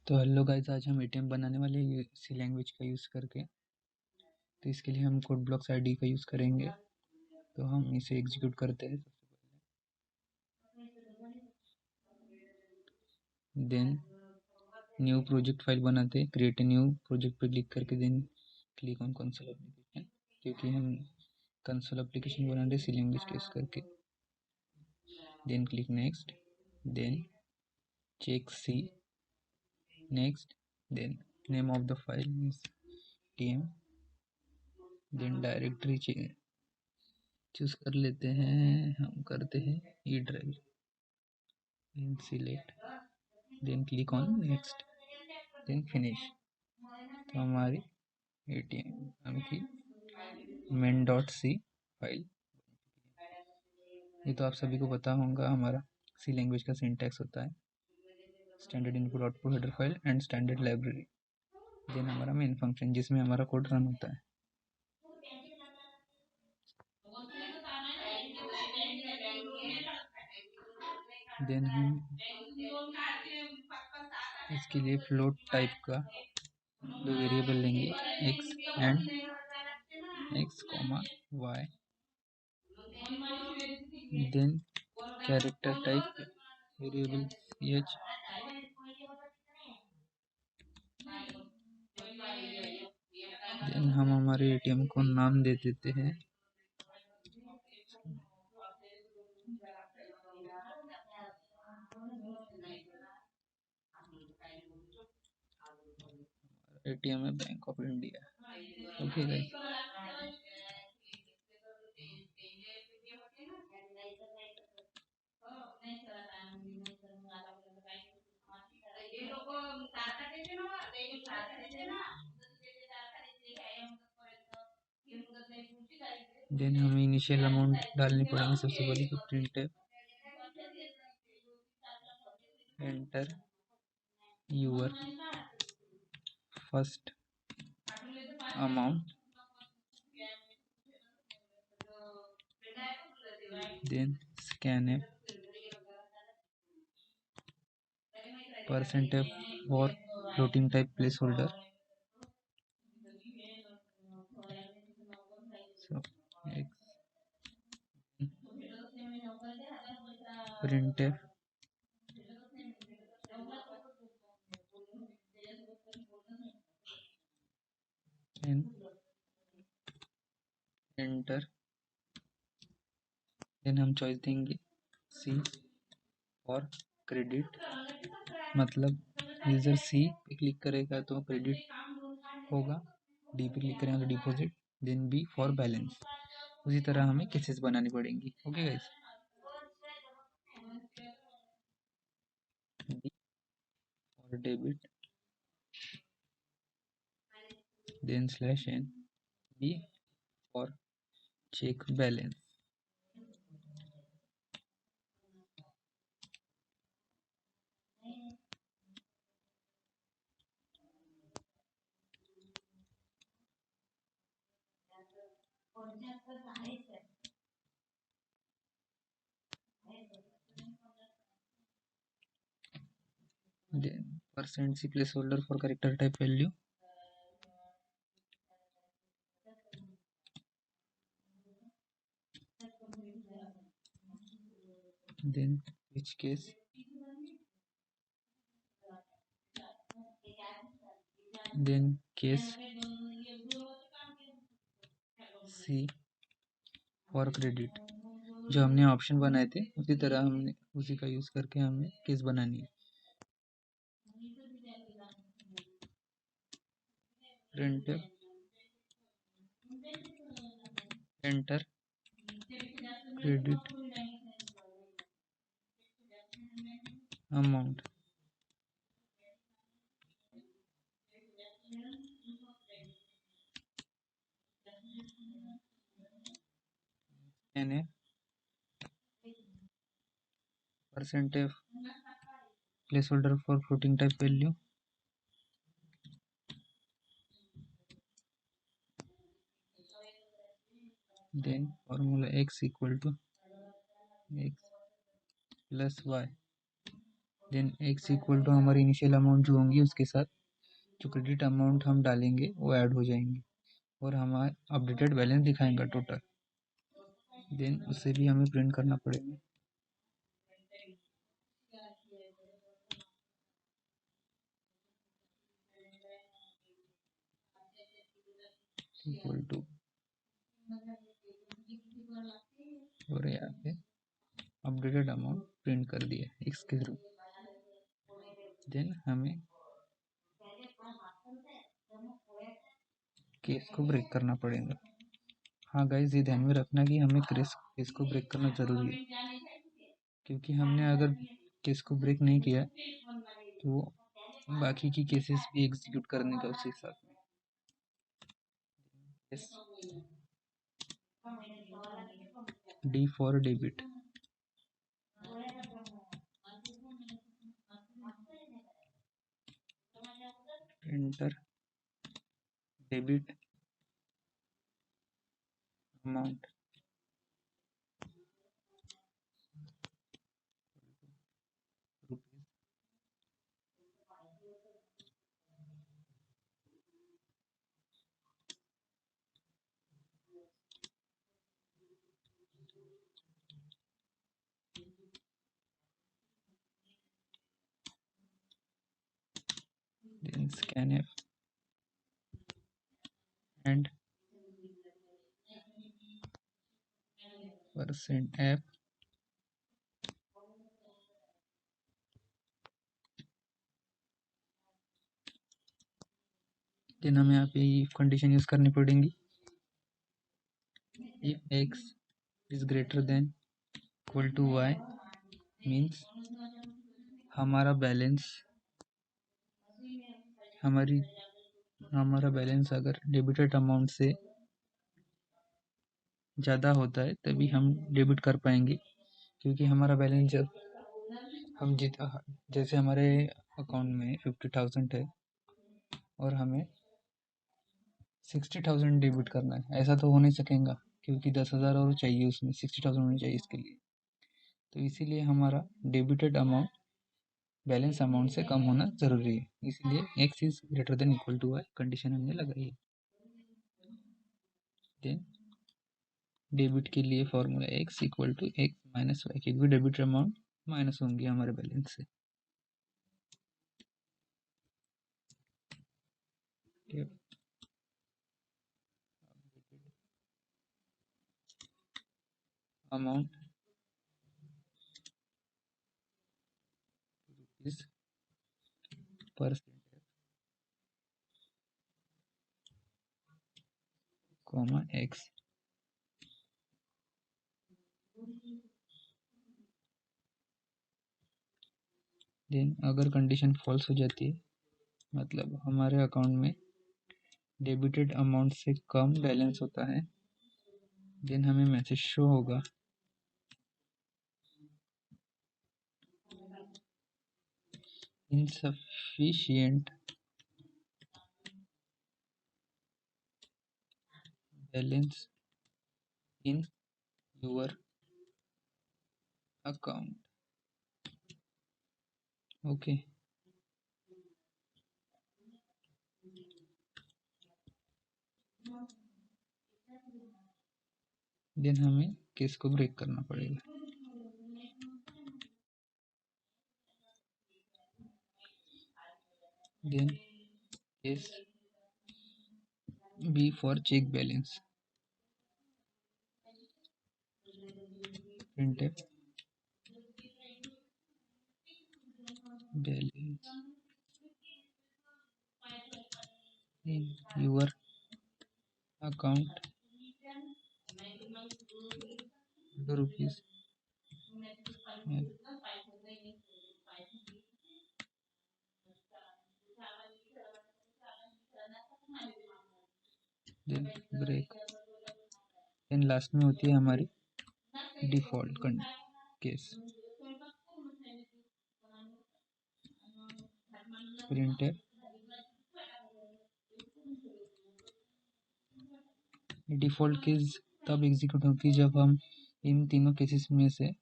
तो hello guys, आज हम एटीएम बनाने वाले हैं सी लैंग्वेज का यूज़ करके। तो इसके लिए हम कोड ब्लॉक्स आईडी का यूज़ करेंगे। तो हम इसे एग्जीक्यूट करते हैं देन न्यू प्रोजेक्ट फाइल बनाते हैं। क्रिएट ए न्यू प्रोजेक्ट पर क्लिक करके then click on console application, क्योंकि हम कंसोल एप्लीकेशन बना रहे सी लैंग्वेज का यूज़ करके। Then click next, then check C, next, then name of the file is TM, then directory choose कर लेते हैं। हम करते हैं E drive, then select, then click on next, then finish. तो हमारी एटीएम की main.c फाइल। ये तो आप सभी को पता होगा, हमारा सी लैंग्वेज का सिंटैक्स होता है standard input output header file and standard library, then हमारा मेन फंक्शन जिसमें हमारा कोड रन होता है। देन हम इसके लिए फ्लोट टाइप का दो वेरिएबल लेंगे, X and X comma Y, then character type variable ch, then हम हमारे एटीएम को नाम दे देते हैं एटीएम है Bank of India. Okay guys, then हमें इनिशियल अमाउंट डालनी पड़ेगी सबसे पहले। तो प्रिंट है enter your first amount, then scan percent for floating type place holder, so print enter, then हम चॉइस देंगे सी और क्रेडिट, मतलब यूजर सी पे क्लिक करेगा तो क्रेडिट होगा, डी पे क्लिक करेंगे तो deposit, then B for balance. उसी तरह हमें केसेस बनानी पड़ेंगी। Okay guys, D for debit, then slash N, B for check balance, then percent c placeholder for character type value, then which case, then case c for credit। जो हमने option बनाए थे उसी तरह हमने उसी का यूज करके हमें केस बनानी है। Print enter credit amount, and a percent place holder for floating type value, then formula x equal to x plus Y, then x equal to हमारी इनिशियल अमाउंट जो होंगी उसके साथ जो क्रेडिट अमाउंट हम डालेंगे वो ऐड हो जाएंगे और हमारा अपडेटेड बैलेंस दिखाएंगा टोटल। देन उसे भी हमें प्रिंट करना पड़ेगा। इक्वल टू और यहाँ पे अपडेटेड अमाउंट प्रिंट कर दिया x के थ्रू। देन हमें केस को ब्रेक करना पड़ेगा। हाँ गाइज, ये ध्यान में रखना कि हमें केस को ब्रेक करना जरूरी है, क्योंकि हमने अगर केस को ब्रेक नहीं किया तो बाकी की केसेस भी एग्जीक्यूट करने का उसी साथ में। D for debit. Enter debit amount then scanf and %app then हमें यहाँ पे कंडीशन यूज करनी पड़ेंगी। If x is greater than equal to y means हमारा बैलेंस अगर डेबिटेड अमाउंट से ज़्यादा होता है तभी हम डेबिट कर पाएंगे, क्योंकि हमारा बैलेंस जब हम जैसे हमारे अकाउंट में 50,000 है और हमें 60,000 डेबिट करना है, ऐसा तो हो नहीं सकेगा क्योंकि 10,000 और चाहिए, उसमें 60,000 होनी चाहिए इसके लिए। तो इसीलिए हमारा डेबिटेड अमाउंट बैलेंस अमाउंट से कम होना जरूरी है, इसलिए x is greater than equal to y condition हमने लगाई है। देन डेबिट के लिए formula x equal to x minus Y, क्योंकि डेबिट अमाउंट माइनस होंगे हमारे बैलेंस से। Amount rupees percent comma x। Then अगर कंडीशन फॉल्स हो जाती है, मतलब हमारे अकाउंट में डेबिटेड अमाउंट से कम बैलेंस होता है, देन हमें मैसेज शो होगा insufficient balance in your account। Okay, then हमें केस को ब्रेक करना पड़ेगा। Then case B for check balance. printf balance in your account rupees then break. Then last में होती है हमारी default case. printf default case तब एग्जीक्यूट होती है जब हम इन तीनों केसेस में से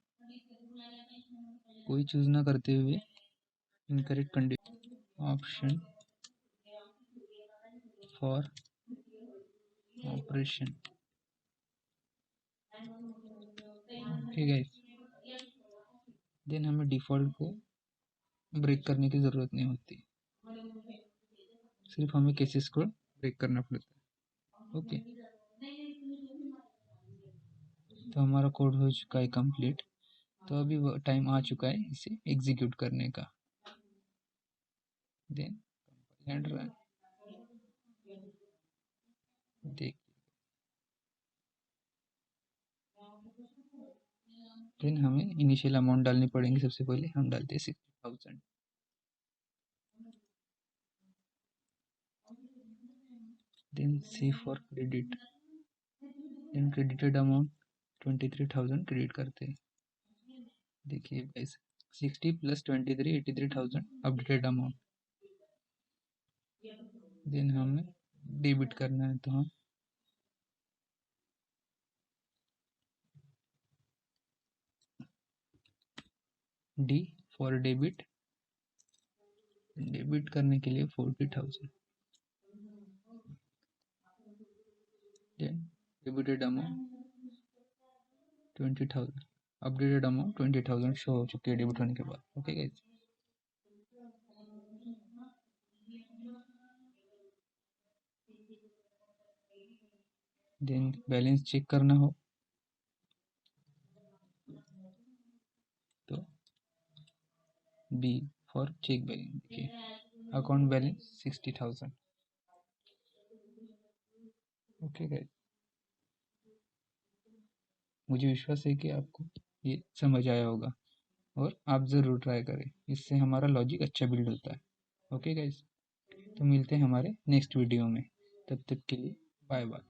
कोई चूज ना करते हुए incorrect condition, option for operation. Okay guys, then हमें डिफ़ॉल्ट को ब्रेक करने की ज़रूरत नहीं होती, सिर्फ हमें केसेस को ब्रेक करना पड़ता है। ओके, तो हमारा कोड हो चुका है कंप्लीट। तो अभी वो टाइम आ चुका है इसे एग्जीक्यूट करने का। देन एंड रन, देख, देन हमें इनिशियल अमाउंट डालनी पड़ेगी। सबसे पहले हम डालते हैं 60,000। Then C for credit, then credited amount 23,000 credit करते हैं। देखिए guys, 60 plus 23 83,000 updated amount. Then हमें डेबिट करना है, तो हम डी फॉर डेबिट, डेबिट करने के लिए 40,000। Then debited amount 20,000, updated amount 20,000 show हो चुकी है डेबिट होने के बाद। Okay guys, then balance check करना हो तो बी फॉर चेक बैलेंस। देखिए अकाउंट बैलेंस 60,000। ओके गाइस, मुझे विश्वास है कि आपको ये समझ आया होगा और आप ज़रूर ट्राई करें, इससे हमारा लॉजिक अच्छा बिल्ड होता है। ओके गाइस, तो मिलते हैं हमारे नेक्स्ट वीडियो में, तब तक के लिए बाय बाय।